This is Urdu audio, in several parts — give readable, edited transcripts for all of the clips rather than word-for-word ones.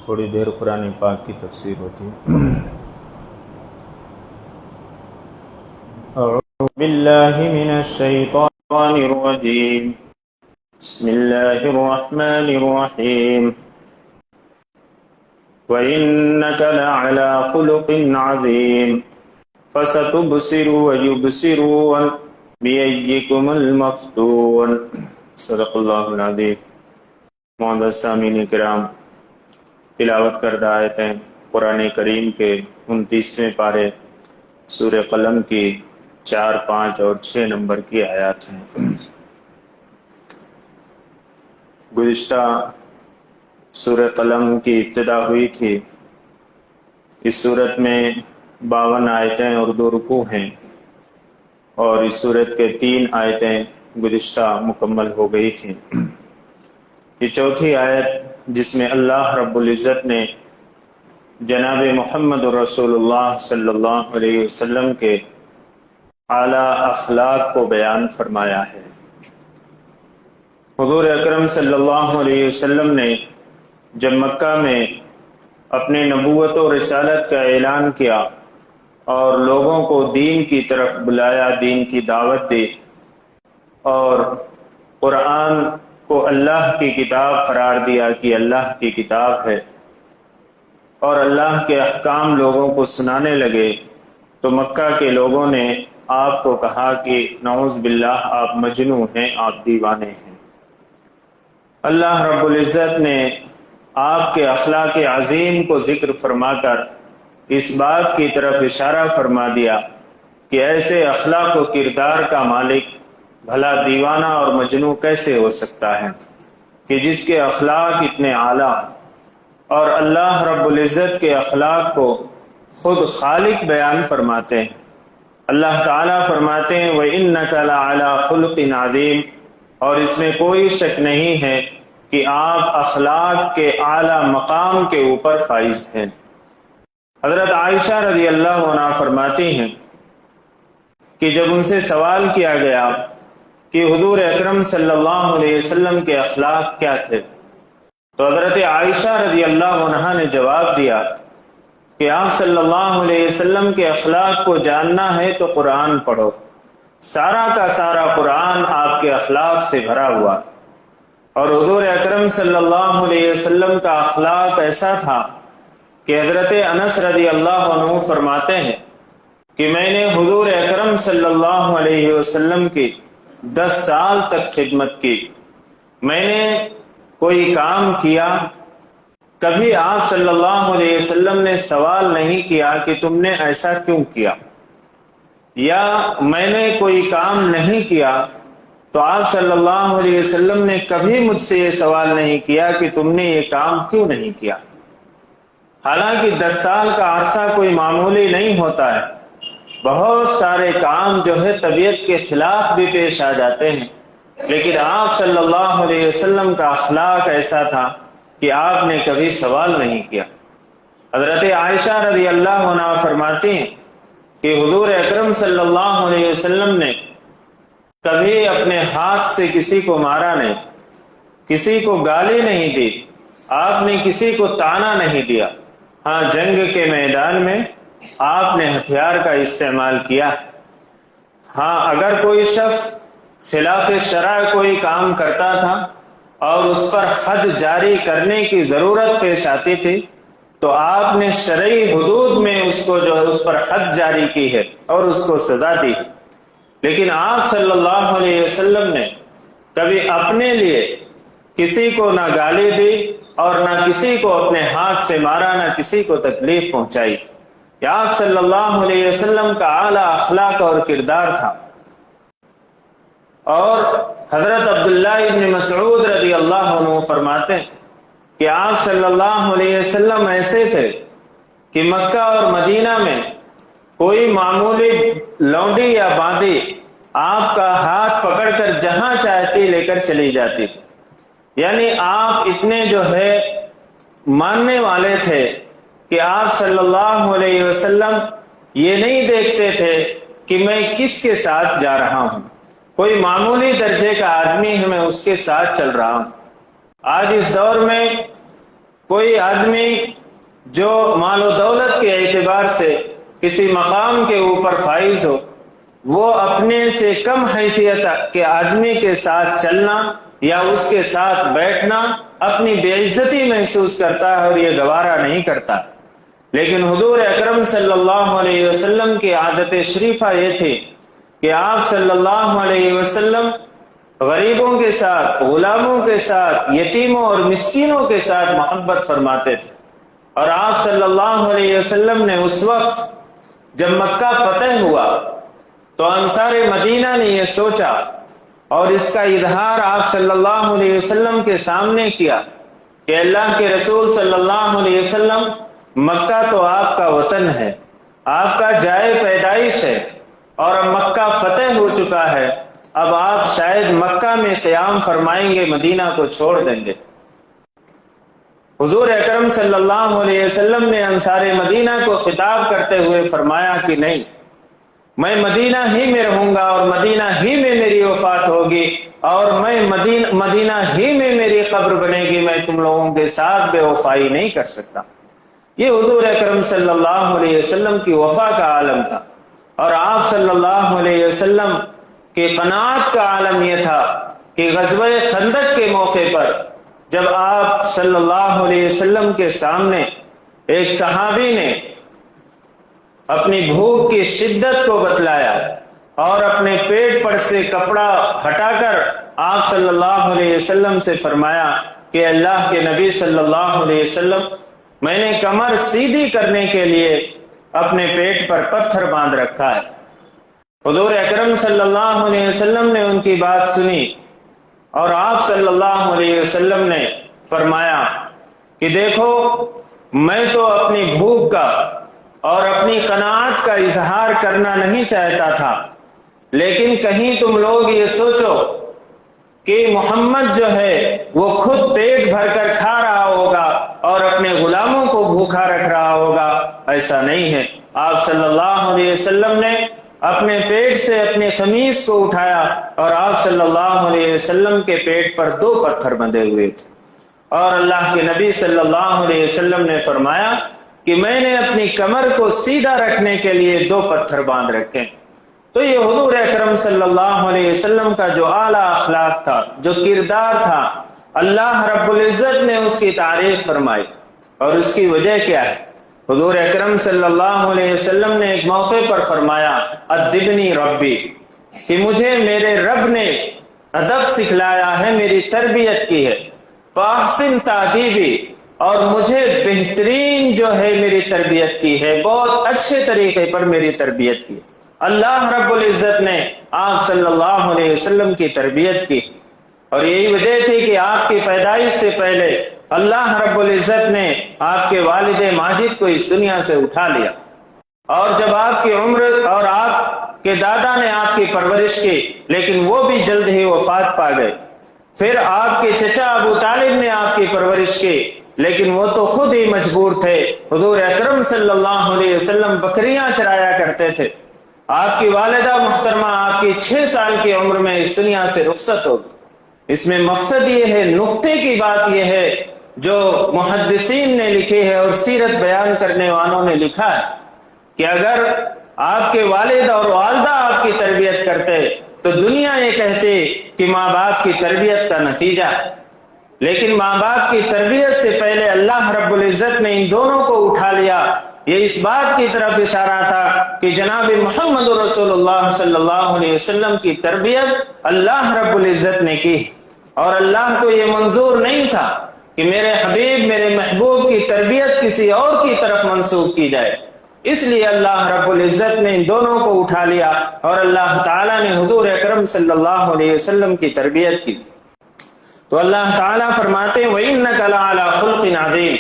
تھوڑی دیر قرآن پاک کی تفسیر ہوتی ہے۔ اعوذ باللہ من الشیطان الرجیم، بسم اللہ الرحمن الرحیم، وَإِنَّكَ لَعَلَى خُلُقٍ عَظِيمٍ فَسَتُبْصِرُ وَيُبْصِرُونَ بِأَيِّكُمُ الْمَفْتُونُ۔ صدق اللہ العظیم۔ معزز سامعین کرام، تلاوت کردہ آیتیں قرآن کریم کے 29ویں پارے سورہ قلم کی 4، 5 اور 6 نمبر کی آیات ہیں۔ گزشتہ سورہ قلم کی ابتدا ہوئی تھی۔ اس صورت میں 52 آیتیں اور 2 رکوع ہیں، اور اس صورت کے 3 آیتیں گزشتہ مکمل ہو گئی تھیں۔ یہ چوتھی آیت جس میں اللہ رب العزت نے جناب محمد رسول اللہ صلی اللہ علیہ وسلم کے اعلیٰ اخلاق کو بیان فرمایا ہے۔ حضور اکرم صلی اللہ علیہ وسلم نے جب مکہ میں اپنے نبوت و رسالت کا اعلان کیا اور لوگوں کو دین کی طرف بلایا، دین کی دعوت دی، اور قرآن کو اللہ کی کتاب قرار دیا کہ اللہ کی کتاب ہے، اور اللہ کے احکام لوگوں کو سنانے لگے، تو مکہ کے لوگوں نے آپ کو کہا کہ نعوذ باللہ آپ مجنون ہیں، آپ دیوانے ہیں۔ اللہ رب العزت نے آپ کے اخلاق عظیم کو ذکر فرما کر اس بات کی طرف اشارہ فرما دیا کہ ایسے اخلاق و کردار کا مالک بھلا دیوانہ اور مجنون کیسے ہو سکتا ہے کہ جس کے اخلاق اتنے اعلیٰ، اور اللہ رب العزت کے اخلاق کو خود خالق بیان فرماتے ہیں۔ اللہ تعالیٰ فرماتے ہیں وَإِنَّكَ لَعَلَى خُلُقٍ عَظِيمٍ، اور اس میں کوئی شک نہیں ہے کہ آپ اخلاق کے اعلیٰ مقام کے اوپر فائز ہیں۔ حضرت عائشہ رضی اللہ عنہا فرماتی ہیں کہ جب ان سے سوال کیا گیا کہ حضور اکرم صلی اللہ علیہ وسلم کے اخلاق کیا تھے، تو حضرت عائشہ رضی اللہ عنہا نے جواب دیا کہ آپ صلی اللہ علیہ وسلم کے اخلاق کو جاننا ہے تو قرآن پڑھو، سارا کا سارا قرآن آپ کے اخلاق سے بھرا ہوا۔ اور حضور اکرم صلی اللہ علیہ وسلم کا اخلاق ایسا تھا کہ حضرت انس رضی اللہ عنہ فرماتے ہیں کہ میں نے حضور اکرم صلی اللہ علیہ وسلم کی 10 سال تک خدمت کی، میں نے کوئی کام کیا، کبھی آپ صلی اللہ علیہ وسلم نے سوال نہیں کیا کہ تم نے ایسا کیوں کیا، یا میں نے کوئی کام نہیں کیا تو آپ صلی اللہ علیہ وسلم نے کبھی مجھ سے یہ سوال نہیں کیا کہ تم نے یہ کام کیوں نہیں کیا۔ حالانکہ 10 سال کا عرصہ کوئی معمولی نہیں ہوتا ہے، بہت سارے کام جو ہے طبیعت کے خلاف بھی پیش آ جاتے ہیں، لیکن آپ صلی اللہ علیہ وسلم کا اخلاق ایسا تھا کہ آپ نے کبھی سوال نہیں کیا۔ حضرت عائشہ رضی اللہ عنہا فرماتی ہیں کہ حضور اکرم صلی اللہ علیہ وسلم نے کبھی اپنے ہاتھ سے کسی کو مارا نہیں، کسی کو گالی نہیں دی، آپ نے کسی کو طعنہ نہیں دیا۔ ہاں، جنگ کے میدان میں آپ نے ہتھیار کا استعمال کیا۔ ہاں، اگر کوئی شخص خلاف شرع کوئی کام کرتا تھا اور اس پر حد جاری کرنے کی ضرورت پیش آتی تھی تو آپ نے شرعی حدود میں اس کو جو ہے اس پر حد جاری کی ہے اور اس کو سزا دی۔ لیکن آپ صلی اللہ علیہ وسلم نے کبھی اپنے لیے کسی کو نہ گالی دی اور نہ کسی کو اپنے ہاتھ سے مارا، نہ کسی کو تکلیف پہنچائی۔ یہ آپ صلی اللہ علیہ وسلم کا اعلیٰ اخلاق اور کردار تھا۔ اور حضرت عبداللہ ابن مسعود رضی اللہ عنہ فرماتے ہیں کہ آپ صلی اللہ علیہ وسلم ایسے تھے کہ مکہ اور مدینہ میں کوئی معمولی لونڈی یا باندی آپ کا ہاتھ پکڑ کر جہاں چاہتی لے کر چلی جاتی تھی۔ یعنی آپ اتنے جو ہے ماننے والے تھے کہ آپ صلی اللہ علیہ وسلم یہ نہیں دیکھتے تھے کہ میں کس کے ساتھ جا رہا ہوں، کوئی معمولی درجے کا آدمی ہے میں اس کے ساتھ چل رہا ہوں۔ آج اس دور میں کوئی آدمی جو مال و دولت کے اعتبار سے کسی مقام کے اوپر فائز ہو، وہ اپنے سے کم حیثیت کے آدمی کے ساتھ چلنا یا اس کے ساتھ بیٹھنا اپنی بے عزتی محسوس کرتا ہے اور یہ گوارا نہیں کرتا۔ لیکن حضور اکرم صلی اللہ علیہ وسلم کی عادت شریفہ یہ تھی کہ آپ صلی اللہ علیہ وسلم غریبوں کے ساتھ، غلاموں کے ساتھ، یتیموں اور مسکینوں کے ساتھ محبت فرماتے تھے۔ اور آپ صلی اللہ علیہ وسلم نے اس وقت جب مکہ فتح ہوا تو انصار مدینہ نے یہ سوچا اور اس کا اظہار آپ صلی اللہ علیہ وسلم کے سامنے کیا کہ اللہ کے رسول صلی اللہ علیہ وسلم، مکہ تو آپ کا وطن ہے، آپ کا جائے پیدائش ہے، اور اب مکہ فتح ہو چکا ہے، اب آپ شاید مکہ میں قیام فرمائیں گے، مدینہ کو چھوڑ دیں گے۔ حضور اکرم صلی اللہ علیہ وسلم نے انصار مدینہ کو خطاب کرتے ہوئے فرمایا کہ نہیں، میں مدینہ ہی میں رہوں گا اور مدینہ ہی میں میری وفات ہوگی اور میں مدینہ ہی میں میری قبر بنے گی، میں تم لوگوں کے ساتھ بے وفائی نہیں کر سکتا۔ یہ حضور اکرم صلی اللہ علیہ وسلم کی وفا کا عالم تھا، اور آپ صلی اللہ علیہ وسلم کی قناعت کا عالم یہ تھا کہ غزوہ خندق کے موقع پر جب آپ صلی اللہ علیہ وسلم کے سامنے ایک صحابی نے اپنی بھوک کی شدت کو بتلایا اور اپنے پیٹ پر سے کپڑا ہٹا کر آپ صلی اللہ علیہ وسلم سے فرمایا کہ اللہ کے نبی صلی اللہ علیہ وسلم، میں نے کمر سیدھی کرنے کے لیے اپنے پیٹ پر پتھر باندھ رکھا ہے۔ حضور اکرم صلی اللہ علیہ وسلم نے ان کی بات سنی اور آپ صلی اللہ علیہ وسلم نے فرمایا کہ دیکھو، میں تو اپنی بھوک کا اور اپنی قناعت کا اظہار کرنا نہیں چاہتا تھا، لیکن کہیں تم لوگ یہ سوچو کہ محمد جو ہے وہ خود پیٹ بھر کر کھا رہا ہوگا اور اپنے غلاموں کو بھوکا رکھ رہا ہوگا، ایسا نہیں ہے۔ آپ صلی اللہ علیہ وسلم نے اپنے پیٹ سے اپنی قمیص کو اٹھایا اور آپ صلی اللہ علیہ وسلم کے پیٹ پر 2 پتھر بندھے ہوئے تھے، اور اللہ کے نبی صلی اللہ علیہ وسلم نے فرمایا کہ میں نے اپنی کمر کو سیدھا رکھنے کے لیے 2 پتھر باندھ رکھے۔ تو یہ حضور اکرم صلی اللہ علیہ وسلم کا جو اعلیٰ اخلاق تھا، جو کردار تھا، اللہ رب العزت نے اس کی تعریف فرمائی۔ اور اس کی وجہ کیا ہے؟ حضور اکرم صلی اللہ علیہ وسلم نے ایک موقع پر فرمایا ادبنی ربی، کہ مجھے میرے رب نے ادب سکھلایا ہے، میری تربیت کی ہے، فاحسن تادیبی، اور مجھے بہترین جو ہے میری تربیت کی ہے، بہت اچھے طریقے پر میری تربیت کی۔ اللہ رب العزت نے آپ صلی اللہ علیہ وسلم کی تربیت کی، اور یہی وجہ تھی کہ آپ کی پیدائش سے پہلے اللہ رب العزت نے آپ کے والد ماجد کو اس دنیا سے اٹھا لیا، اور جب آپ کی عمر اور آپ کے دادا نے آپ کی پرورش کی، لیکن وہ بھی جلد ہی وفات پا گئے۔ پھر آپ کے چچا ابو طالب نے آپ کی پرورش کی، لیکن وہ تو خود ہی مجبور تھے۔ حضور اکرم صلی اللہ علیہ وسلم بکریاں چرایا کرتے تھے۔ آپ کی والدہ محترمہ آپ کی 6 سال کی عمر میں اس دنیا سے رخصت ہو گئی۔ اس میں مقصد یہ ہے، نقطے کی بات یہ ہے جو محدثین نے لکھی ہے اور سیرت بیان کرنے والوں نے لکھا ہے کہ اگر آپ کے والد اور والدہ آپ کی تربیت کرتے تو دنیا یہ کہتی کہ ماں باپ کی تربیت کا نتیجہ ہے، لیکن ماں باپ کی تربیت سے پہلے اللہ رب العزت نے ان دونوں کو اٹھا لیا۔ یہ اس بات کی طرف اشارہ تھا کہ جناب محمد رسول اللہ صلی اللہ علیہ وسلم کی تربیت اللہ رب العزت نے کی، اور اللہ کو یہ منظور نہیں تھا کہ میرے حبیب، میرے محبوب کی تربیت کسی اور کی طرف منسوخ کی جائے، اس لیے اللہ رب العزت نے ان دونوں کو اٹھا لیا اور اللہ تعالیٰ نے حضور اکرم صلی اللہ علیہ وسلم کی تربیت کی۔ تو اللہ تعالیٰ فرماتے ہیں وَإِنَّكَ لَعَلَىٰ خُلْقٍ عَظِيمٍ،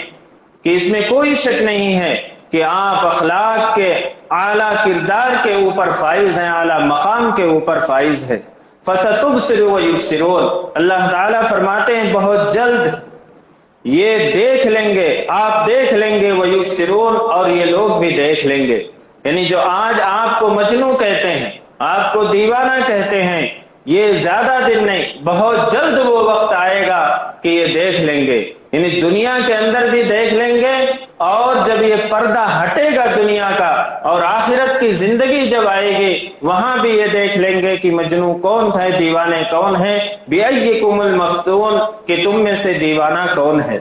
کہ اس میں کوئی شک نہیں ہے کہ آپ اخلاق کے اعلیٰ کردار کے اوپر فائز ہیں، اعلیٰ مقام کے اوپر فائز ہیں۔ فَسَتُبْصِرُ وَيُبْصِرُونَ، اللہ تعالیٰ فرماتے ہیں بہت جلد یہ دیکھ لیں گے، آپ دیکھ لیں گے، وَيُبْصِرُونَ، اور یہ لوگ بھی دیکھ لیں گے۔ یعنی جو آج آپ کو مجنوں کہتے ہیں، آپ کو دیوانہ کہتے ہیں، یہ زیادہ دن نہیں، بہت جلد وہ وقت آئے گا کہ یہ دیکھ لیں گے۔ یعنی دنیا کے اندر بھی پردہ ہٹے گا دنیا کا اور آخرت کی زندگی جب آئے گی وہاں بھی یہ دیکھ لیں گے کہ مجنو کون ہے، دیوانے کون ہے، بِأَيِّكُمُ الْمَفْتُونُ کہ تم میں سے دیوانہ کون ہے۔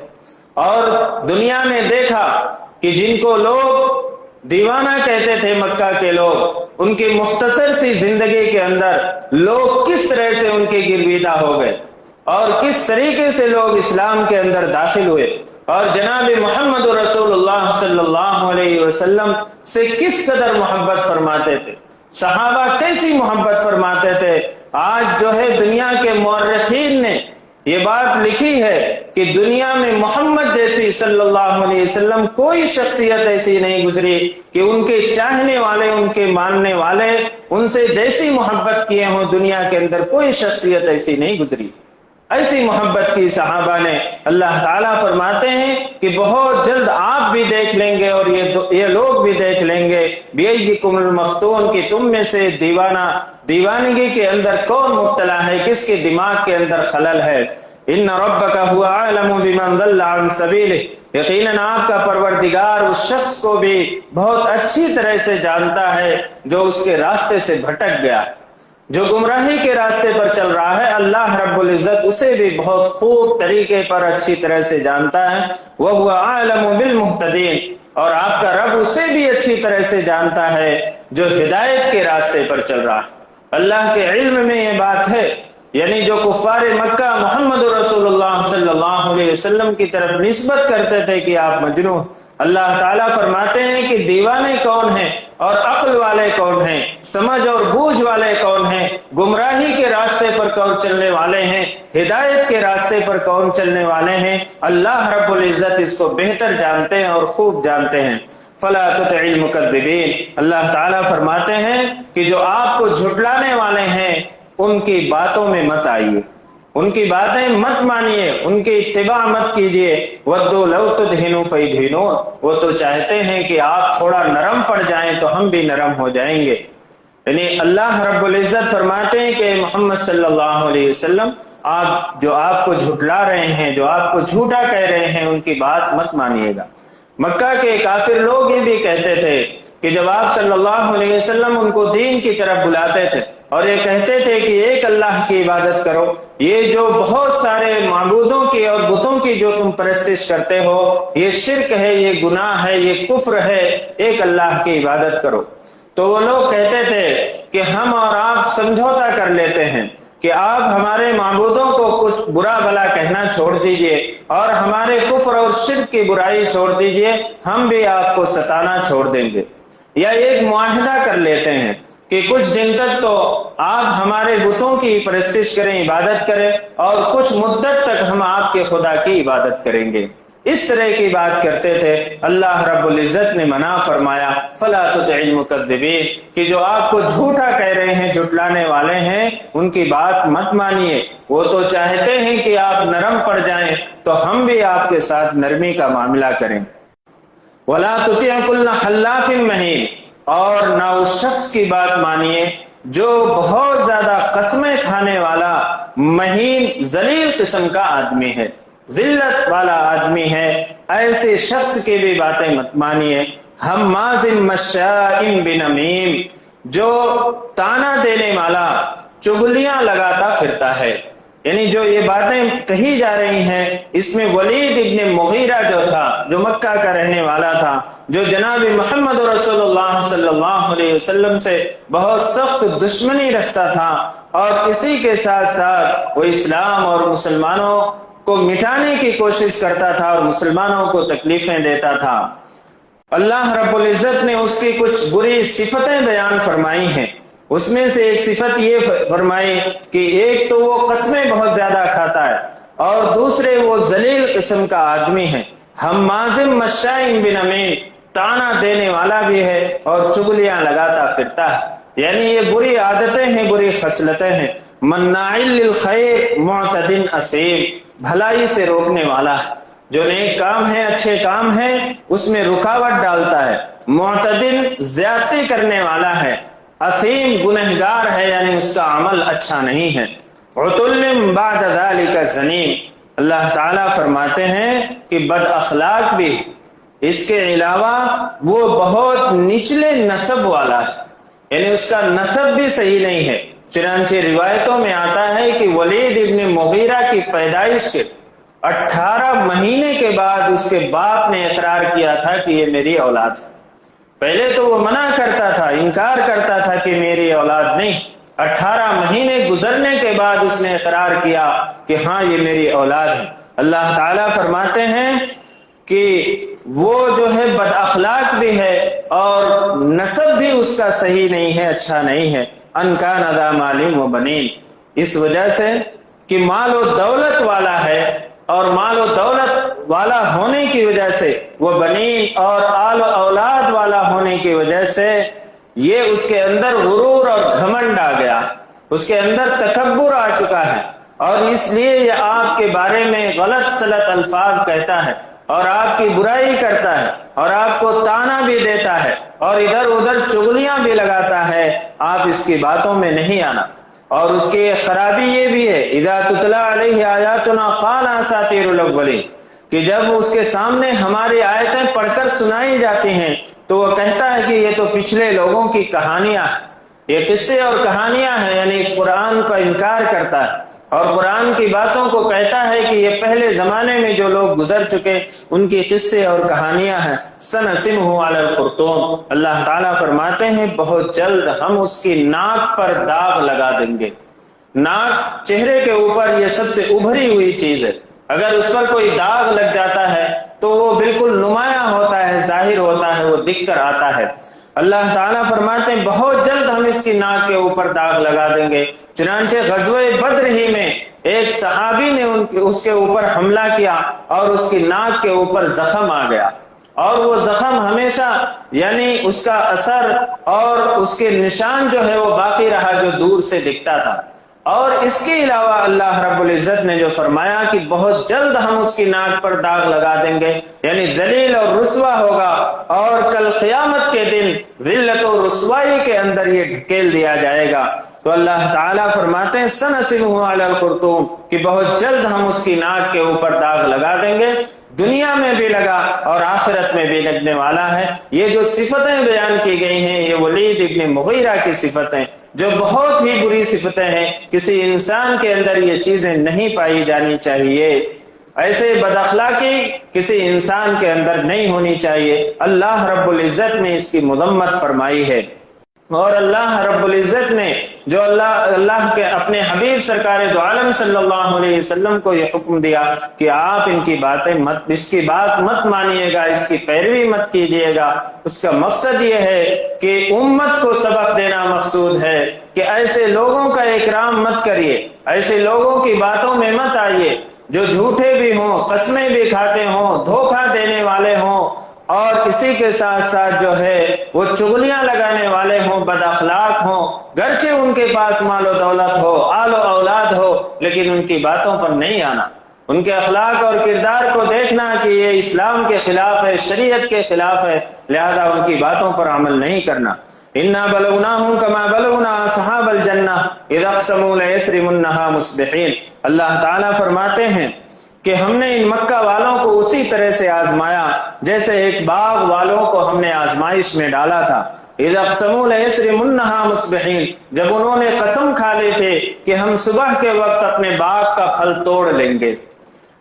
اور دنیا نے دیکھا کہ جن کو لوگ دیوانہ کہتے تھے مکہ کے لوگ، ان کی مختصر سی زندگی کے اندر لوگ کس طرح سے ان کے گرویدہ ہو گئے اور کس طریقے سے لوگ اسلام کے اندر داخل ہوئے اور جناب محمد رسول اللہ صلی اللہ علیہ وسلم سے کس قدر محبت فرماتے تھے، صحابہ کیسی محبت فرماتے تھے۔ آج جو ہے دنیا کے مورخین نے یہ بات لکھی ہے کہ دنیا میں محمد جیسی صلی اللہ علیہ وسلم کوئی شخصیت ایسی نہیں گزری کہ ان کے چاہنے والے، ان کے ماننے والے ان سے جیسی محبت کیے ہوں، دنیا کے اندر کوئی شخصیت ایسی نہیں گزری۔ ایسی محبت کی صحابہ نے۔ اللہ تعالیٰ فرماتے ہیں کہ بہت جلد آپ بھی دیکھ لیں گے اور یہ لوگ بھی دیکھ لیں گے، بِأَيِّكُمُ الْمَفْتُونُ کہ تم میں سے دیوانگی کے اندر کون مبتلا ہے، کس کے دماغ کے اندر خلل ہے۔ ان ربک هو اعلم بمن ضل عن سبیلہ یقیناً آپ کا پروردگار اس شخص کو بھی بہت اچھی طرح سے جانتا ہے جو اس کے راستے سے بھٹک گیا، جو گمراہی کے راستے پر چل رہا ہے۔ اللہ رب العزت اسے بھی بہت خوب طریقے پر اچھی طرح سے جانتا ہے۔ وَهُوَ أَعْلَمُ بِالْمُهْتَدِينَ اور آپ کا رب اسے بھی اچھی طرح سے جانتا ہے جو ہدایت کے راستے پر چل رہا ہے۔ اللہ کے علم میں یہ بات ہے، یعنی جو کفار مکہ محمد رسول اللہ صلی اللہ علیہ وسلم کی طرف نسبت کرتے تھے کہ آپ مجنون، اللہ تعالیٰ فرماتے ہیں کہ دیوانے کون ہیں اور عقل والے کون ہیں، سمجھ اور بوجھ والے کون ہیں، گمراہی کے راستے پر کون چلنے والے ہیں، ہدایت کے راستے پر کون چلنے والے ہیں، اللہ رب العزت اس کو بہتر جانتے ہیں اور خوب جانتے ہیں۔ فَلَا تُطِعِ الْمُكَذِّبِينَ اللہ تعالیٰ فرماتے ہیں کہ جو آپ کو جھٹلانے والے ہیں ان کی باتوں میں مت آئیے، ان کی باتیں مت مانیے، ان کی اتباع مت کیجیے۔ وَدُّوا لَوْ تُدْهِنُوا فَيُدْهِنُونَ وہ تو چاہتے ہیں کہ آپ تھوڑا نرم پڑ جائیں تو ہم بھی نرم ہو جائیں گے۔ یعنی اللہ رب العزت فرماتے ہیں کہ محمد صلی اللہ علیہ وسلم آپ کو جھٹلا رہے ہیں، جو آپ کو جھوٹا کہہ رہے ہیں ان کی بات مت مانیے گا۔ مکہ کے کافر لوگ یہ بھی کہتے تھے کہ جب آپ صلی اللہ علیہ وسلم ان کو دین کی طرف بلاتے تھے اور یہ کہتے تھے کہ ایک اللہ کی عبادت کرو، یہ جو بہت سارے معبودوں کی اور بتوں کی جو تم پرستش کرتے ہو یہ شرک ہے، یہ گناہ ہے، یہ کفر ہے، ایک اللہ کی عبادت کرو۔ تو وہ لوگ کہتے تھے کہ ہم اور آپ سمجھوتا کر لیتے ہیں کہ آپ ہمارے معبودوں کو کچھ برا بھلا کہنا چھوڑ دیجئے اور ہمارے کفر اور شرک کی برائی چھوڑ دیجئے، ہم بھی آپ کو ستانا چھوڑ دیں گے۔ یا ایک معاہدہ کر لیتے ہیں کہ کچھ دن تک تو آپ ہمارے بتوں کی پرستش کریں، عبادت کریں، اور کچھ مدت تک ہم آپ کے خدا کی عبادت کریں گے۔ اس طرح کی بات کرتے تھے۔ اللہ رب العزت نے منع فرمایا فَلَا تُطِعِ الْمُكَذِّبِينَ کہ جو آپ کو جھوٹا کہہ رہے ہیں، جھٹلانے والے ہیں، ان کی بات مت مانیے، وہ تو چاہتے ہیں کہ آپ نرم پڑ جائیں تو ہم بھی آپ کے ساتھ نرمی کا معاملہ کریں۔ وَلَا تُطِعْ كُلَّ حَلَّافٍ مَّهِينٍ اور نہ اس شخص کی بات مانیے جو بہت زیادہ قسمیں کھانے والا، مہین ذلیل قسم کا آدمی ہے، ذلت والا آدمی ہے، ایسے شخص کی بھی باتیں مت مانیے۔ ہماز مشاء بنمیم جو تانا دینے والا، چغلیاں لگاتا پھرتا ہے۔ یعنی جو یہ باتیں کہی جا رہی ہیں اس میں ولید ابن مغیرہ جو تھا، جو مکہ کا رہنے والا تھا، جو جناب محمد رسول اللہ صلی اللہ علیہ وسلم سے بہت سخت دشمنی رکھتا تھا اور اسی کے ساتھ ساتھ وہ اسلام اور مسلمانوں کو مٹانے کی کوشش کرتا تھا اور مسلمانوں کو تکلیفیں دیتا تھا، اللہ رب العزت نے اس کی کچھ بری صفتیں بیان فرمائی ہیں۔ اس میں سے ایک صفت یہ فرمائی کہ ایک تو وہ قسمیں بہت زیادہ کھاتا ہے اور دوسرے وہ ذلیل قسم کا آدمی ہے، ہماز مشاء بنمیم تانا دینے والا بھی ہے اور چغلیاں لگاتا پھرتا ہے۔ یعنی یہ بری عادتیں ہیں، بری خصلتیں ہیں۔ مناع للخیر معتد اثیم بھلائی سے روکنے والا ہے، جو نیک کام ہے، اچھے کام ہے، اس میں رکاوٹ ڈالتا ہے۔ معتدن زیادتی کرنے والا ہے، اثیم گنہگار ہے، یعنی اس کا عمل اچھا نہیں ہے۔ عتل بعد ذلك زنیم اللہ تعالیٰ فرماتے ہیں کہ بد اخلاق بھی، اس کے علاوہ وہ بہت نچلے نسب والا ہے، یعنی اس کا نسب بھی صحیح نہیں ہے۔ چنانچہ روایتوں میں آتا ہے کہ ولید ابن مغیرہ کی پیدائش کے 18 مہینے کے بعد اس کے باپ نے اقرار کیا تھا کہ یہ میری اولاد ہے۔ پہلے تو وہ منع کرتا تھا، انکار کرتا تھا کہ میری اولاد نہیں، 18 مہینے گزرنے کے بعد اس نے اقرار کیا کہ ہاں یہ میری اولاد ہے۔ اللہ تعالیٰ فرماتے ہیں کہ وہ جو ہے بد اخلاق بھی ہے اور نسب بھی اس کا صحیح نہیں ہے، اچھا نہیں ہے۔ ان کان ذا مال و بنین، اس وجہ سے کہ مال و دولت والا ہے، اور مال و دولت والا ہونے کی وجہ سے، وہ بنین اور آل و اولاد والا ہونے کی وجہ سے یہ اس کے اندر غرور اور گھمنڈ آ گیا، اس کے اندر تکبر آ چکا ہے، اور اس لیے یہ آپ کے بارے میں غلط سلط الفاظ کہتا ہے اور آپ کی برائی کرتا ہے اور آپ کو طعنہ بھی دیتا ہے اور ادھر ادھر چغلیاں بھی لگاتا ہے۔ آپ اس کی باتوں میں نہیں آنا۔ اور اس کی خرابی یہ بھی ہے، اذا تتلی علیہ آیاتنا قال اساطیر الاولین، کہ جب اس کے سامنے ہماری آیتیں پڑھ کر سنائی جاتی ہیں تو وہ کہتا ہے کہ یہ تو پچھلے لوگوں کی کہانیاں ہیں، یہ قصے اور کہانیاں ہیں، یعنی اس قرآن کا انکار کرتا ہے اور قرآن کی باتوں کو کہتا ہے کہ یہ پہلے زمانے میں جو لوگ گزر چکے ان کی قصے اور کہانیاں ہیں۔ سنسمہ علی الخرطوم، اللہ تعالیٰ فرماتے ہیں بہت جلد ہم اس کی ناک پر داغ لگا دیں گے۔ ناک چہرے کے اوپر یہ سب سے ابھری ہوئی چیز ہے، اگر اس پر کوئی داغ لگ جاتا ہے تو وہ بالکل نمایاں ہوتا ہے، ظاہر ہوتا ہے، وہ دکھ کر آتا ہے۔ اللہ تعالیٰ فرماتے ہیں بہت جلد ہم اس کی ناک کے اوپر داغ لگا دیں گے۔ چنانچہ غزوہ بدر ہی میں ایک صحابی نے اس کے اوپر حملہ کیا اور اس کی ناک کے اوپر زخم آ گیا، اور وہ زخم ہمیشہ یعنی اس کا اثر اور اس کے نشان جو ہے وہ باقی رہا، جو دور سے دکھتا تھا۔ اور اس کے علاوہ اللہ رب العزت نے جو فرمایا کہ بہت جلد ہم اس کی ناک پر داغ لگا دیں گے، یعنی ذلیل اور رسوا ہوگا، اور کل قیامت کے دن ذلت و رسوائی کے اندر یہ ڈھکیل دیا جائے گا۔ تو اللہ تعالیٰ فرماتے ہیں سنسمہ علی الخرطوم، کہ بہت جلد ہم اس کی ناک کے اوپر داغ لگا دیں گے، دنیا میں بھی لگا اور آخرت میں بھی لگنے والا ہے۔ یہ جو صفتیں بیان کی گئی ہیں یہ ولید ابن مغیرہ کی صفتیں، جو بہت ہی بری صفتیں ہیں، کسی انسان کے اندر یہ چیزیں نہیں پائی جانی چاہیے۔ ایسے بد اخلاقی کسی انسان کے اندر نہیں ہونی چاہیے۔ اللہ رب العزت نے اس کی مذمت فرمائی ہے، اور اللہ رب العزت نے جو اللہ کے اپنے حبیب سرکار دو عالم صلی اللہ علیہ وسلم کو یہ حکم دیا کہ آپ ان کی باتیں اس کی بات مت مانیے گا، اس کی پیروی مت کیجیے گا، اس کا مقصد یہ ہے کہ امت کو سبق دینا مقصود ہے کہ ایسے لوگوں کا اکرام مت کریے، ایسے لوگوں کی باتوں میں مت آئیے جو جھوٹے بھی ہوں، قسمیں بھی کھاتے ہوں، دھوکہ دینے والے ہوں، اور اسی کے ساتھ ساتھ جو ہے وہ چغلیاں لگانے والے ہوں، بد اخلاق ہوں، گرچہ ان کے پاس مال و دولت ہو، آل و اولاد ہو، لیکن ان کی باتوں پر نہیں آنا، ان کے اخلاق اور کردار کو دیکھنا کہ یہ اسلام کے خلاف ہے، شریعت کے خلاف ہے، لہذا ان کی باتوں پر عمل نہیں کرنا۔ اِنَّا بَلَوْنَاهُمْ كَمَا بَلَوْنَا أَصْحَابَ الْجَنَّةِ إِذْ أَقْسَمُوا لَيَصْرِمُنَّهَا مُصْبِحِينَ۔ اللہ تعالیٰ فرماتے ہیں کہ ہم نے ان مکہ والوں کو اسی طرح سے آزمایا جیسے ایک باغ والوں کو ہم نے آزمائش میں ڈالا تھا۔ اِذْ أَقْسَمُوا لَيَصْرِمُنَّهَا مُصْبِحِينَ، جب انہوں نے قسم کھا لی تھے کہ ہم صبح کے وقت اپنے باغ کا پھل توڑ لیں گے۔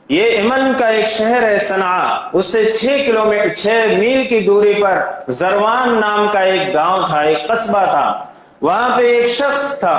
یہ یمن کا ایک شہر ہے صنعاء، اس سے 6 میل کی دوری پر زروان نام کا ایک گاؤں تھا، ایک قصبہ تھا۔ وہاں پہ ایک شخص تھا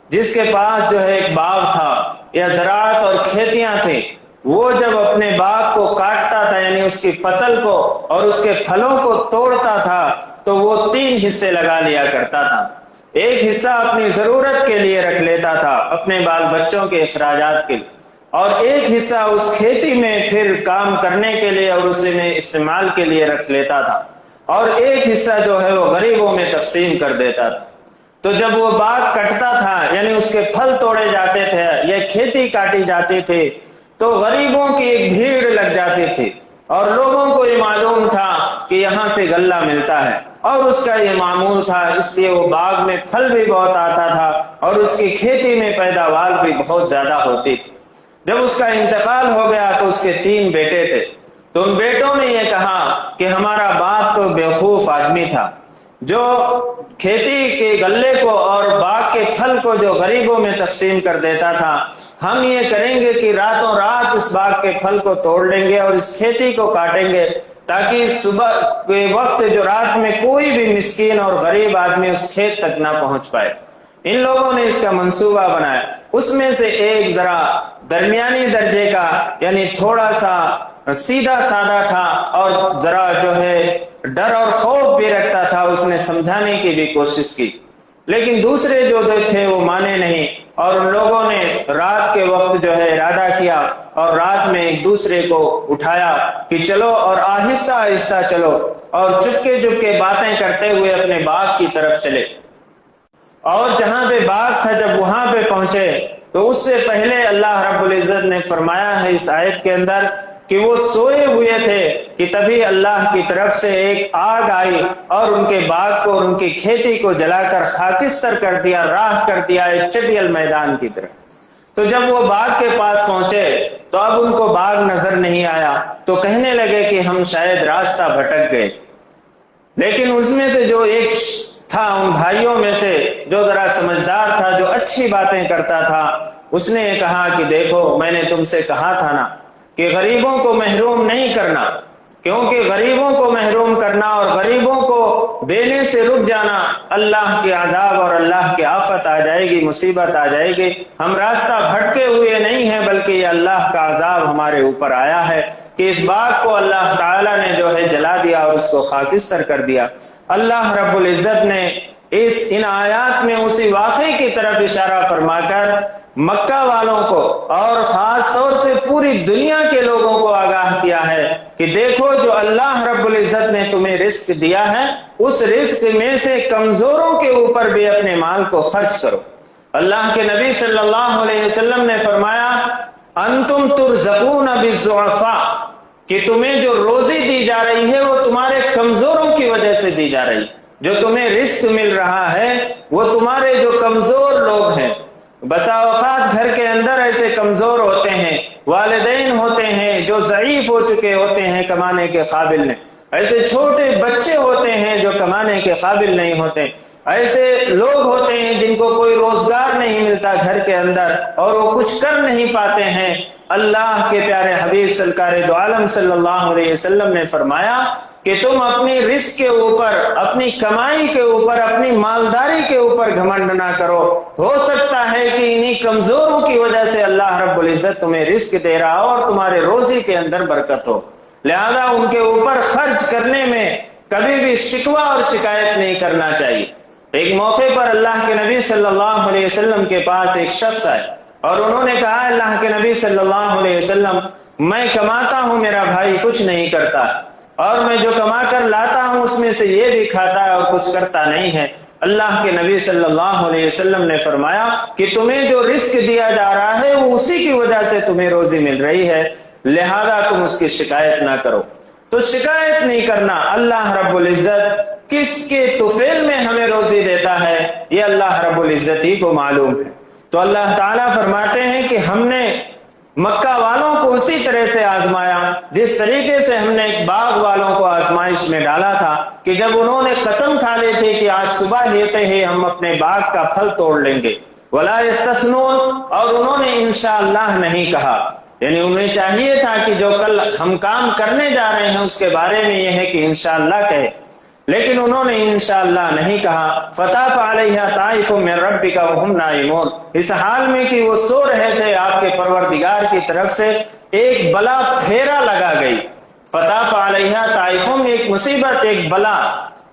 جس کے پاس جو ہے ایک باغ تھا یا زراعت اور کھیتیاں تھیں۔ وہ جب اپنے باغ کو کاٹتا تھا، یعنی اس کی فصل کو اور اس کے پھلوں کو توڑتا تھا، تو وہ 3 حصے لگا لیا کرتا تھا۔ ایک حصہ اپنی ضرورت کے لیے رکھ لیتا تھا، اپنے بال بچوں کے اخراجات کے لیے، اور ایک حصہ اس کھیتی میں پھر کام کرنے کے لیے اور اس میں استعمال کے لیے رکھ لیتا تھا، اور ایک حصہ جو ہے وہ غریبوں میں تقسیم کر دیتا تھا۔ تو جب وہ باغ کٹتا تھا، یعنی اس کے پھل توڑے جاتے تھے یا کھیتی کاٹی جاتی تھی، تو غریبوں کی ایک بھیڑ لگ جاتی تھی، اور لوگوں کو یہ معلوم تھا کہ یہاں سے غلہ ملتا ہے، اور اس کا یہ معمول تھا، اس لیے وہ باغ میں پھل بھی بہت آتا تھا اور اس کی کھیتی میں پیداوار بھی بہت زیادہ ہوتی تھی۔ جب اس کا انتقال ہو گیا تو اس کے 3 بیٹے تھے، تو ان بیٹوں نے یہ کہا کہ ہمارا باپ تو بیوقوف آدمی تھا جو کھیتی کے غلے کو اور باغ کے پھل کو جو غریبوں میں تقسیم کر دیتا تھا، ہم یہ کریں گے کہ راتوں رات اس باغ کے پھل کو توڑ لیں گے اور اس کھیتی کو کاٹیں گے تاکہ صبح کے وقت جو رات میں کوئی بھی مسکین اور غریب آدمی اس کھیت تک نہ پہنچ پائے۔ ان لوگوں نے اس کا منصوبہ بنایا۔ اس میں سے ایک ذرا درمیانی درجے کا یعنی تھوڑا سا سیدھا سادہ تھا اور ذرا جو ہے ڈر اور خوف بھی رکھتا تھا، اس نے سمجھانے کی بھی کوشش کی، لیکن دوسرے جو تھے وہ مانے نہیں، اور ان لوگوں نے رات کے وقت جو ہے ارادہ کیا اور رات میں ایک دوسرے کو اٹھایا کہ چلو اور آہستہ آہستہ چلو، اور چپکے چپکے باتیں کرتے ہوئے اپنے باغ کی طرف چلے، اور جہاں پہ باغ تھا جب وہاں پہ پہنچے تو اس سے پہلے اللہ رب العزت نے فرمایا ہے اس آیت کے اندر کہ وہ سوئے ہوئے تھے کہ تبھی اللہ کی طرف سے ایک آگ آئی اور ان کے باغ کو اور ان کی کھیتی کو جلا کر خاکستر کر دیا، راکھ کر دیا ایک چٹیل میدان کی طرف۔ تو جب وہ باغ کے پاس پہنچے تو اب ان کو باغ نظر نہیں آیا، تو کہنے لگے کہ ہم شاید راستہ بھٹک گئے، لیکن اس میں سے جو ایک تھا ان بھائیوں میں سے جو ذرا سمجھدار تھا، جو اچھی باتیں کرتا تھا، اس نے کہا کہ دیکھو میں نے تم سے کہا تھا نا کہ غریبوں کو محروم نہیں کرنا، کیونکہ غریبوں کو محروم کرنا اور غریبوں کو دینے سے رک جانا اللہ کے عذاب اور اللہ کی آفت آ جائے گی، مصیبت آ جائے گی۔ ہم راستہ بھٹکے ہوئے نہیں ہیں بلکہ یہ اللہ کا عذاب ہمارے اوپر آیا ہے کہ اس باغ کو اللہ تعالیٰ نے جو ہے جلا دیا اور اس کو خاکستر کر دیا۔ اللہ رب العزت نے ان آیات میں اسی واقعے کی طرف اشارہ فرما کر مکہ والوں کو اور خاص طور سے پوری دنیا کے لوگوں کو آگاہ کیا ہے کہ دیکھو جو اللہ رب العزت نے تمہیں رزق دیا ہے اس رزق میں سے کمزوروں کے اوپر بھی اپنے مال کو خرچ کرو۔ اللہ کے نبی صلی اللہ علیہ وسلم نے فرمایا انتم ترزقون بالضعفاء، کہ تمہیں جو روزی دی جا رہی ہے وہ تمہارے کمزوروں کی وجہ سے دی جا رہی ہے، جو تمہیں رزق مل رہا ہے وہ تمہارے جو کمزور لوگ ہیں۔ بسا اوقات گھر کے اندر ایسے کمزور ہوتے ہیں، والدین ہوتے ہیں جو ضعیف ہو چکے ہوتے ہیں، کمانے کے قابل نہیں، ایسے چھوٹے بچے ہوتے ہیں جو کمانے کے قابل نہیں ہوتے، ایسے لوگ ہوتے ہیں جن کو کوئی روزگار نہیں ملتا گھر کے اندر اور وہ کچھ کر نہیں پاتے ہیں۔ اللہ کے پیارے حبیب سرکار دو عالم صلی اللہ علیہ وسلم نے فرمایا کہ تم اپنی رزق کے اوپر، اپنی کمائی کے اوپر، اپنی مالداری کے اوپر گھمنڈ نہ کرو، ہو سکتا ہے کہ انہی کمزوروں کی وجہ سے اللہ رب العزت تمہیں رزق دے رہا ہو اور تمہارے روزی کے اندر برکت ہو، لہذا ان کے اوپر خرچ کرنے میں کبھی بھی شکوہ اور شکایت نہیں کرنا چاہیے۔ ایک موقع پر اللہ کے نبی صلی اللہ علیہ وسلم کے پاس ایک شخص آئے اور انہوں نے کہا اللہ کے نبی صلی اللہ علیہ وسلم میں کماتا ہوں، میرا بھائی کچھ نہیں کرتا، اور میں جو کما کر لاتا ہوں اس میں سے یہ بھی کھاتا ہے اور کچھ کرتا نہیں ہے۔ اللہ کے نبی صلی اللہ علیہ وسلم نے فرمایا کہ تمہیں جو رزق دیا جا رہا ہے وہ اسی کی وجہ سے تمہیں روزی مل رہی ہے، لہذا تم اس کی شکایت نہ کرو۔ تو شکایت نہیں کرنا، اللہ رب العزت کس کے طفیل میں ہمیں روزی دیتا ہے یہ اللہ رب العزت ہی کو معلوم ہے۔ تو اللہ تعالیٰ فرماتے ہیں کہ ہم نے مکہ والوں کو اسی طرح سے آزمایا جس طریقے سے ہم نے ایک باغ والوں کو آزمائش میں ڈالا تھا کہ جب انہوں نے قسم کھا لی تھی کہ آج صبح ہوتے ہی ہم اپنے باغ کا پھل توڑ لیں گے، ولا یستثنون، اور انہوں نے انشاءاللہ نہیں کہا، یعنی انہیں چاہیے تھا کہ جو کل ہم کام کرنے جا رہے ہیں اس کے بارے میں یہ ہے کہ انشاءاللہ کہے، لیکن انہوں نے انشاءاللہ نہیں کہا۔ فطاف علیہا طائف من ربک وہم نائمون، اس حال میں کہ وہ سو رہے تھے آپ کے پروردگار کی طرف سے ایک بلا پھیرا لگا گئی۔ فطاف علیہا طائف، ایک مصیبت، ایک بلا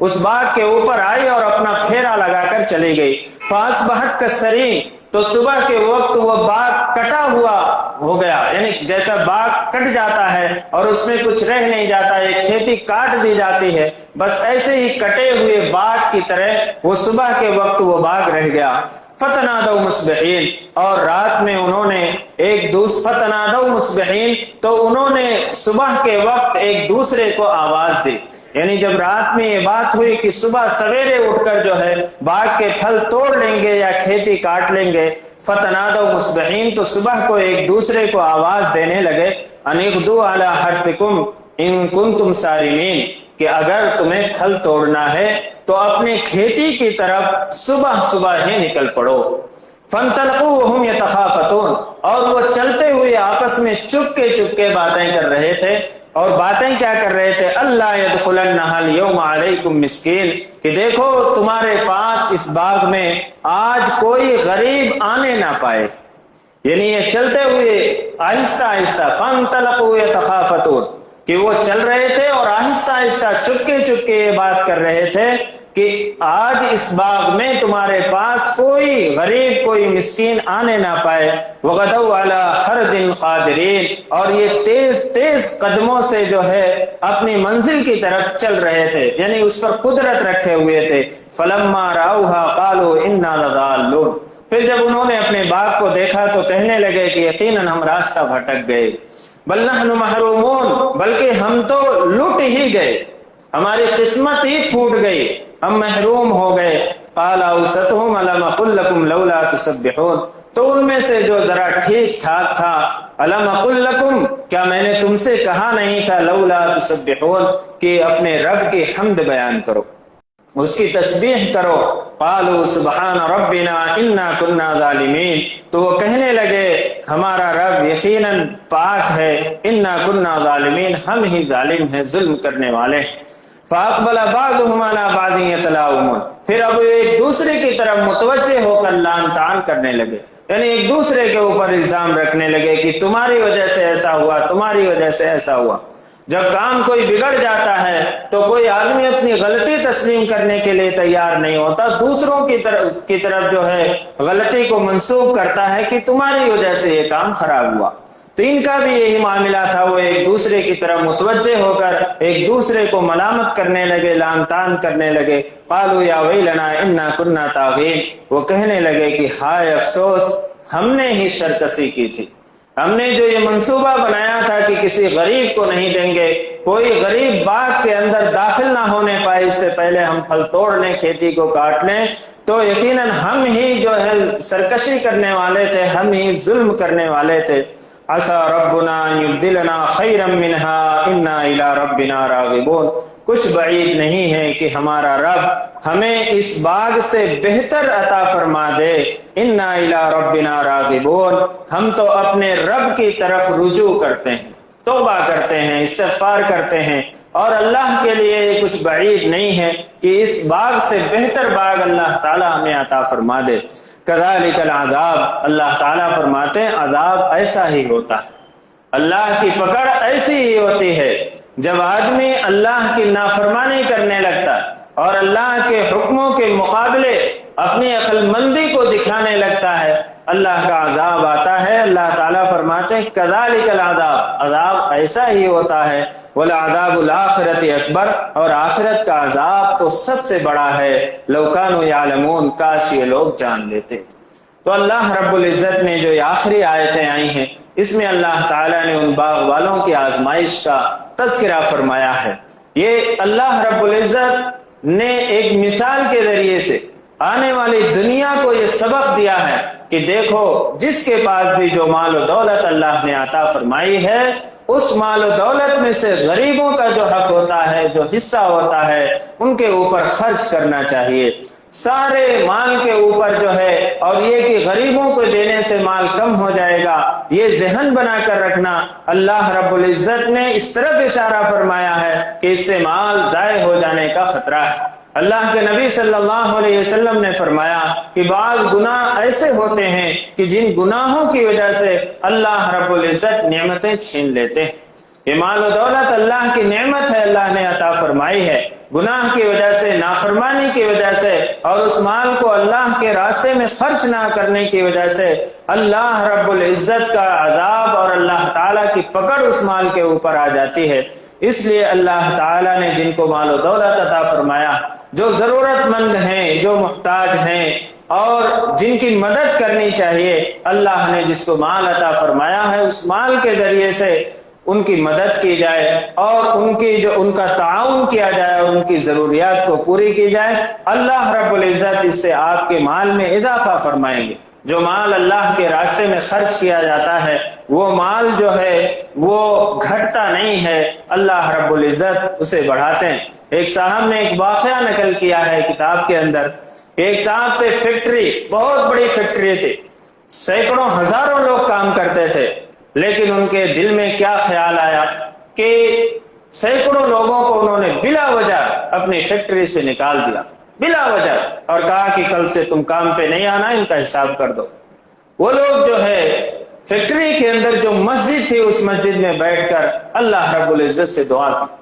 اس باغ کے اوپر آئی اور اپنا پھیرا لگا کر چلی گئی۔ فاصبحت کالصریم، تو صبح کے وقت وہ باغ کٹا ہوا ہو گیا، یعنی جیسا باغ کٹ جاتا ہے اور اس میں کچھ رہ نہیں جاتا، ایک کھیتی کاٹ دی جاتی ہے، بس ایسے ہی کٹے ہوئے باغ کی طرح وہ صبح کے وقت وہ باغ رہ گیا۔ فتنادوا مصبحین، اور رات میں انہوں نے فتنادوا مصبحین، تو انہوں نے صبح کے وقت ایک دوسرے کو آواز دی، یعنی جب رات میں یہ بات ہوئی کہ صبح سویرے اٹھ کر جو ہے باغ کے پھل توڑ لیں گے یا کھیتی کاٹ لیں گے، فتنادوا مصبحین، تو صبح کو ایک دوسرے کو آواز دینے لگے ان اغدوا علی حرثکم، ان کنتم سارمین کہ اگر تمہیں پھل توڑنا ہے تو اپنے کھیتی کی طرف صبح صبح ہی نکل پڑو۔ فانطلقوا وهم يتخافتون اور وہ چلتے ہوئے آپس میں چپکے باتیں کر رہے تھے، اور باتیں کیا کر رہے تھے؟ اللہ يدخلنها اليوم علیکم مسکین کہ دیکھو تمہارے پاس اس باغ میں آج کوئی غریب آنے نہ پائے، یعنی یہ چلتے ہوئے آہستہ آہستہ فانطلقوا يتخافتون کہ وہ چل رہے تھے اور آہستہ آہستہ چپکے یہ بات کر رہے تھے کہ آج اس باغ میں تمہارے پاس کوئی غریب کوئی مسکین آنے نہ پائے۔ وغدوا علی حرد قادرین اور یہ تیز قدموں سے جو ہے اپنی منزل کی طرف چل رہے تھے، یعنی اس پر قدرت رکھے ہوئے تھے۔ فلما رأوها قالوا انا لضالون پھر جب انہوں نے اپنے باغ کو دیکھا تو کہنے لگے کہ یقیناً ہم راستہ بھٹک گئے۔ بل نحن محرومون بلکہ ہم تو لٹ ہی گئے، ہماری قسمت ہی پھوٹ گئی، ہم محروم ہو گئے۔ قال اوسطهم الم اقل لكم لولا تسبحون تو ان میں سے جو ذرا ٹھیک ٹھاک تھا، الم اقل لكم کیا میں نے تم سے کہا نہیں تھا لولا تسبحون کہ اپنے رب کی حمد بیان کرو، اس کی تسبیح کرو۔ قالوا سبحان ربنا انا كنا ظالمین تو وہ کہنے لگے ہمارا رب یقیناً پاک ہے، انا كنا ظالمین ہم ہی ظالم ہیں، ظلم کرنے والے ہیں۔ فاقبل بعضهم على بعض يتلاومون پھر اب ایک دوسرے کی طرف متوجہ ہو کر لان تان کرنے لگے، یعنی ایک دوسرے کے اوپر الزام رکھنے لگے کہ تمہاری وجہ سے ایسا ہوا، تمہاری وجہ سے ایسا ہوا۔ جب کام کوئی بگڑ جاتا ہے تو کوئی آدمی اپنی غلطی تسلیم کرنے کے لیے تیار نہیں ہوتا، دوسروں کی طرف جو ہے غلطی کو منسوب کرتا ہے کہ تمہاری وجہ سے یہ کام خراب ہوا۔ تو ان کا بھی یہی معاملہ تھا، وہ ایک دوسرے کی طرف متوجہ ہو کر ایک دوسرے کو ملامت کرنے لگے، لعن طعن کرنے لگے۔ قالوا یا ویلنا انا كنا طاغین وہ کہنے لگے کہ ہائے افسوس ہم نے ہی شرکسی کی تھی، ہم نے جو یہ منصوبہ بنایا تھا کہ کسی غریب کو نہیں دیں گے، کوئی غریب باغ کے اندر داخل نہ ہونے پائے اس سے پہلے ہم پھل توڑ لیں، کھیتی کو کاٹ لیں، تو یقیناً ہم ہی جو ہے سرکشی کرنے والے تھے، ہم ہی ظلم کرنے والے تھے۔ عسى ربنا ان يبدلنا خيرا منها انا الى ربنا راغبون کچھ بعید نہیں ہے کہ ہمارا رب ہمیں اس باغ سے بہتر عطا فرما دے، انا الى ربنا راغبون ہم تو اپنے رب کی طرف رجوع کرتے ہیں، توبہ کرتے ہیں، استغفار کرتے ہیں، اور اللہ کے لیے کچھ بعید نہیں ہے کہ اس باغ سے بہتر باغ اللہ تعالی ہمیں عطا فرما دے۔ کذالک العذاب اللہ تعالیٰ فرماتے ہیں عذاب ایسا ہی ہوتا ہے، اللہ کی پکڑ ایسی ہی ہوتی ہے جب آدمی اللہ کی نافرمانی کرنے لگتا اور اللہ کے حکموں کے مقابلے اپنی عقل مندی کو دکھانے لگتا ہے، اللہ کا عذاب آتا ہے۔ اللہ تعالیٰ فرماتے ہیں کذالک العذاب عذاب ایسا ہی ہوتا ہے، والعذاب الآخرۃ اکبر اور آخرت کا عذاب تو سب سے بڑا ہے، لو کانوا یعلمون کاش یہ لوگ جان لیتے۔ تو اللہ رب العزت نے جو یہ آخری آیتیں آئی ہیں اس میں اللہ تعالیٰ نے ان باغ والوں کی آزمائش کا تذکرہ فرمایا ہے۔ یہ اللہ رب العزت نے ایک مثال کے ذریعے سے آنے والی دنیا کو یہ سبق دیا ہے کہ دیکھو جس کے پاس بھی جو مال و دولت اللہ نے عطا فرمائی ہے، اس مال و دولت میں سے غریبوں کا جو حق ہوتا ہے، جو حصہ ہوتا ہے، ان کے اوپر خرچ کرنا چاہیے۔ سارے مال کے اوپر جو ہے، اور یہ کہ غریبوں کو دینے سے مال کم ہو جائے گا، یہ ذہن بنا کر رکھنا۔ اللہ رب العزت نے اس طرف اشارہ فرمایا ہے کہ اس سے مال ضائع ہو جانے کا خطرہ ہے۔ اللہ کے نبی صلی اللہ علیہ وسلم نے فرمایا کہ بعض گناہ ایسے ہوتے ہیں کہ جن گناہوں کی وجہ سے اللہ رب العزت نعمتیں چھین لیتے ہیں۔ یہ مال و دولت اللہ کی نعمت ہے، اللہ نے عطا فرمائی ہے، گناہ کی وجہ سے، نافرمانی کی وجہ سے، اور اس مال کو اللہ کے راستے میں خرچ نہ کرنے کی وجہ سے اللہ رب العزت کا عذاب اور اللہ تعالیٰ کی پکڑ اس مال کے اوپر آ جاتی ہے۔ اس لیے اللہ تعالیٰ نے جن کو مال و دولت عطا فرمایا، جو ضرورت مند ہیں، جو محتاج ہیں اور جن کی مدد کرنی چاہیے، اللہ نے جس کو مال عطا فرمایا ہے اس مال کے ذریعے سے ان کی مدد کی جائے اور ان کا تعاون کیا جائے اور ان کی ضروریات کو پوری کی جائے۔ اللہ رب العزت اس سے آپ کے مال میں اضافہ فرمائیں گے، جو مال اللہ کے راستے میں خرچ کیا جاتا ہے وہ مال جو ہے وہ گھٹتا نہیں ہے، اللہ رب العزت اسے بڑھاتے ہیں۔ ایک صاحب نے ایک واقعہ نقل کیا ہے کتاب کے اندر، ایک صاحب تھے، فیکٹری، بہت بڑی فیکٹری تھی، سینکڑوں ہزاروں لوگ کام کرتے تھے، لیکن ان کے دل میں کیا خیال آیا کہ سینکڑوں لوگوں کو انہوں نے بلا وجہ اپنی فیکٹری سے نکال دیا، بلا وجہ، اور کہا کہ کل سے تم کام پہ نہیں آنا، ان کا حساب کر دو۔ وہ لوگ جو ہے فیکٹری کے اندر جو مسجد تھی اس مسجد میں بیٹھ کر اللہ رب العزت سے دعا کی۔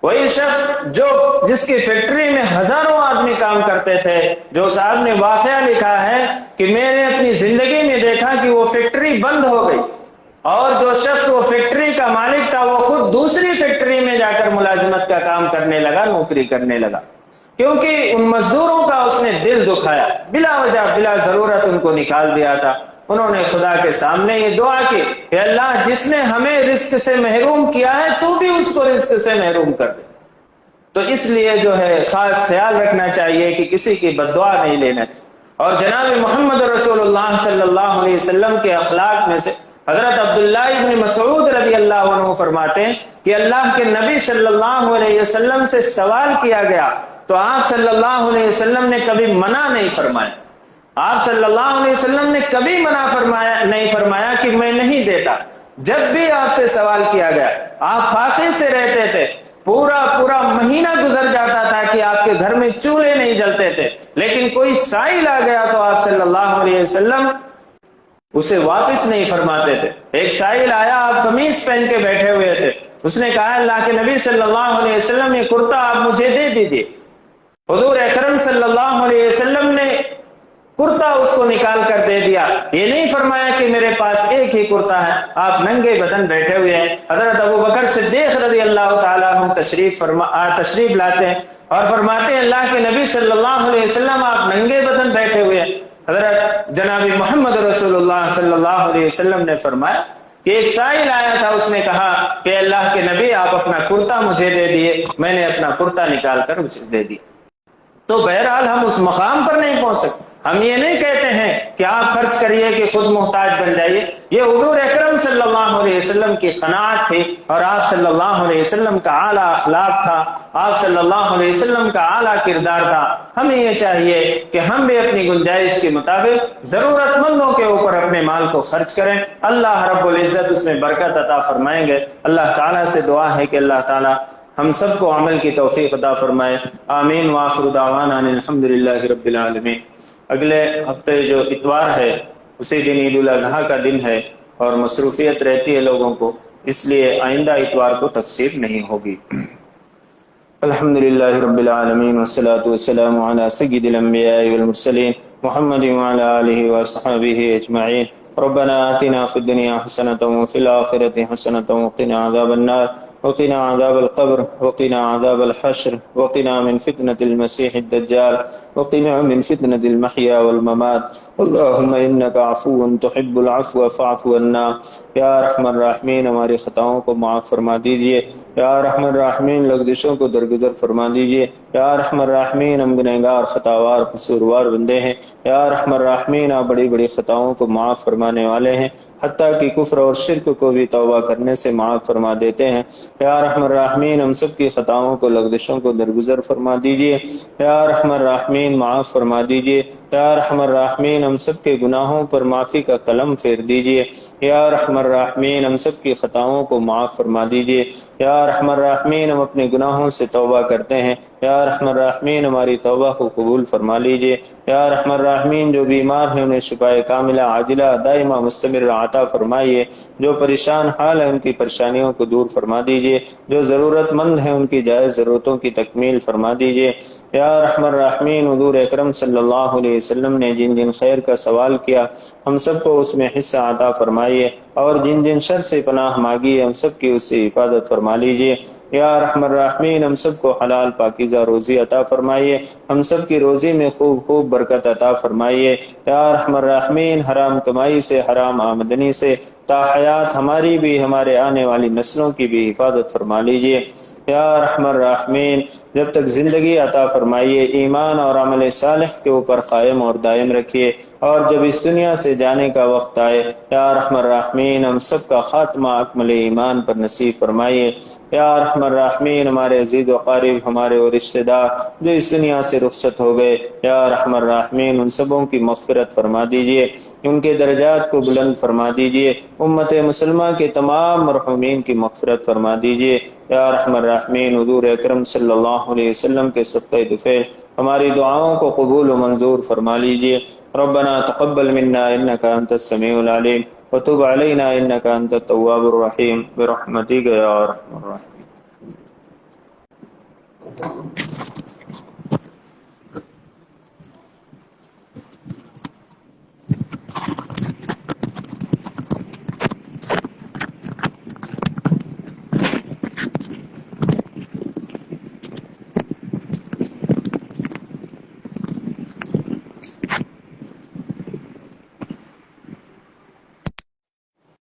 وہی شخص جس کی فیکٹری میں ہزاروں آدمی کام کرتے تھے، جو صاحب نے واقعہ لکھا ہے کہ میں نے اپنی زندگی میں دیکھا کہ وہ فیکٹری بند ہو گئی، اور جو شخص وہ فیکٹری کا مالک تھا وہ خود دوسری فیکٹری میں جا کر ملازمت کا کام کرنے لگا، نوکری کرنے لگا، کیونکہ ان مزدوروں کا اس نے دل دکھایا، بلا وجہ بلا ضرورت ان کو نکال دیا تھا۔ انہوں نے خدا کے سامنے یہ دعا کی کہ اللہ جس نے ہمیں رزق سے محروم کیا ہے تو بھی اس کو رزق سے محروم کر دے۔ تو اس لیے جو ہے خاص خیال رکھنا چاہیے کہ کسی کی بد دعا نہیں لینا چاہیے۔ اور جناب محمد رسول اللہ صلی اللہ علیہ وسلم کے اخلاق میں سے حضرت عبداللہ ابن مسعود رضی اللہ عنہ فرماتے ہیں کہ اللہ کے نبی صلی اللہ علیہ وسلم سے سوال کیا گیا تو آپ صلی اللہ علیہ وسلم نے کبھی منع نہیں فرمایا، آپ صلی اللہ علیہ وسلم نے کبھی منع نہیں فرمایا کہ میں نہیں دیتا۔ جب بھی آپ سے سوال کیا گیا آپ فاقے سے رہتے تھے، پورا مہینہ گزر جاتا تھا کہ آپ کے گھر میں چولہے نہیں جلتے تھے، لیکن کوئی سائل آ گیا تو آپ صلی اللہ علیہ وسلم اسے واپس نہیں فرماتے تھے۔ ایک سائل آیا، آپ قمیص پہن کے بیٹھے ہوئے تھے، اس نے کہا اللہ کے نبی صلی اللہ علیہ وسلم یہ کرتا آپ مجھے دے دیجیے۔ حضور اکرم صلی اللہ علیہ وسلم نے کرتا اس کو نکال کر دے دیا، یہ نہیں فرمایا کہ میرے پاس ایک ہی کرتا ہے، آپ ننگے بدن بیٹھے ہوئے ہیں۔ حضرت ابو بکر صدیق رضی اللہ تعالیٰ عنہ تشریف لاتے ہیں اور فرماتے ہیں اللہ کے نبی صلی اللہ علیہ وسلم آپ ننگے بدن بیٹھے ہوئے ہیں۔ حضرت جناب محمد رسول اللہ صلی اللہ علیہ وسلم نے فرمایا کہ ایک سائل آیا تھا، اس نے کہا کہ اللہ کے نبی آپ اپنا کرتا مجھے دے دیے، میں نے اپنا کرتا نکال کر اسے دے دیا۔ تو بہرحال ہم اس مقام پر نہیں پہنچ سکتے، ہم یہ نہیں کہتے ہیں کہ آپ خرچ کریے کہ خود محتاج بن جائیے، یہ حضور اکرم صلی اللہ علیہ وسلم کی قناعت تھی، اور آپ صلی اللہ علیہ وسلم کا اعلیٰ اخلاق تھا، آپ صلی اللہ علیہ وسلم کا اعلیٰ کردار تھا۔ ہمیں یہ چاہیے کہ ہم بھی اپنی گنجائش کے مطابق ضرورت مندوں کے اوپر اپنے مال کو خرچ کریں، اللہ رب العزت اس میں برکت عطا فرمائیں گے۔ اللہ تعالیٰ سے دعا ہے کہ اللہ تعالیٰ ہم سب کو عمل کی توفیق عطا فرمائے، آمین۔ وآخر دعوانا الحمدللہ رب العالمین۔ اگلے ہفتے جو اتوار ہے اسی دن عید الاضحیٰ کا دن ہے اور مصروفیت رہتی ہے لوگوں کو، اس لیے آئندہ اتوار کو تفسیر نہیں ہوگی۔ الحمدللہ رب العالمین والصلاة والسلام علی سید الانبیاء والمرسلین محمد وعلی آلہ وصحبہ اجمعین۔ ربنا آتنا فی الدنیا حسنة وفی الآخرة حسنة وقنا عذاب النار وقنا عذاب القبر وقنا عذاب الحشر وقنا من فتنة المسيح الدجال وقنا من فتنة المحيا والممات اللهم إنك عفو تحب العفو فاعف عنا۔ یا ارحم الراحمین ہماری خطاؤں کو معاف فرما دیجئے، یا ارحم الراحمین لغزشوں کو درگزر فرما دیجئے، یا ارحم الراحمین ہم گنہگار خطاوار قصوروار بندے ہیں، یا ارحم الراحمین آپ بڑی بڑی خطاؤں کو معاف فرمانے والے ہیں، حتیٰ کہ کفر اور شرک کو بھی توبہ کرنے سے معاف فرما دیتے ہیں۔ یا ارحم الراحمین ہم سب کی خطاؤں کو لغزشوں کو درگزر فرما دیجئے، یا ارحم الراحمین معاف فرما دیجئے، یا ارحم الراحمین ہم سب کے گناہوں پر معافی کا قلم پھیر دیجئے، یا ارحم الراحمین ہم سب کی خطاؤں کو معاف فرما دیجئے، یا ارحم الراحمین ہم اپنے گناہوں سے توبہ کرتے ہیں، یا ارحم الراحمین ہماری توبہ کو قبول فرما لیجئے، یا ارحم الراحمین جو بیمار ہیں انہیں شفاء کاملہ عاجلہ دائمہ مستمر عطا فرمائیے، جو پریشان حال ہیں ان کی پریشانیوں کو دور فرما دیجئے، جو ضرورت مند ہیں ان کی جائز ضرورتوں کی تکمیل فرما دیجئے۔ یا ارحم الراحمین حضور اکرم صلی اللہ علیہ وسلم نے جن جن خیر کا سوال کیا ہم سب کو اس میں حصہ عطا فرمائیے، اور جن جن شر سے پناہ مانگی ہے ہم سب کی اس سے حفاظت فرما لیجئے۔ یا ارحم الراحمین ہم سب کو حلال پاکیزہ روزی عطا فرمائیے، ہم سب کی روزی میں خوب خوب برکت عطا فرمائیے۔ یا ارحم الراحمین حرام کمائی سے، حرام آمدنی سے تا حیات ہماری بھی ہمارے آنے والی نسلوں کی بھی حفاظت فرما لیجئے۔ یا ارحم الراحمین جب تک زندگی عطا فرمائیے ایمان اور عمل صالح کے اوپر قائم اور دائم رکھیے، اور جب اس دنیا سے جانے کا وقت آئے یا ارحم الراحمین ہم سب کا خاتمہ اکمل ایمان پر نصیب فرمائیے۔ یا ارحم الراحمین ہمارے عزیز و قارب، ہمارے اور رشتہ دار جو اس دنیا سے رخصت ہو گئے، یا ارحم الراحمین ان سبوں کی مغفرت فرما دیجئے، ان کے درجات کو بلند فرما دیجئے، امت مسلمہ کے تمام مرحومین کی مغفرت فرما دیجئے۔ یا ارحم الراحمین حضور اکرم صلی اللہ علیہ وسلم کے صدقہ دفع ہماری دعاؤں کو قبول و منظور فرما لیجئے۔ ربنا تقبل منا انك انت السميع العليم وتب علينا انك انت التواب الرحيم برحمتك يا ارحم الراحمين۔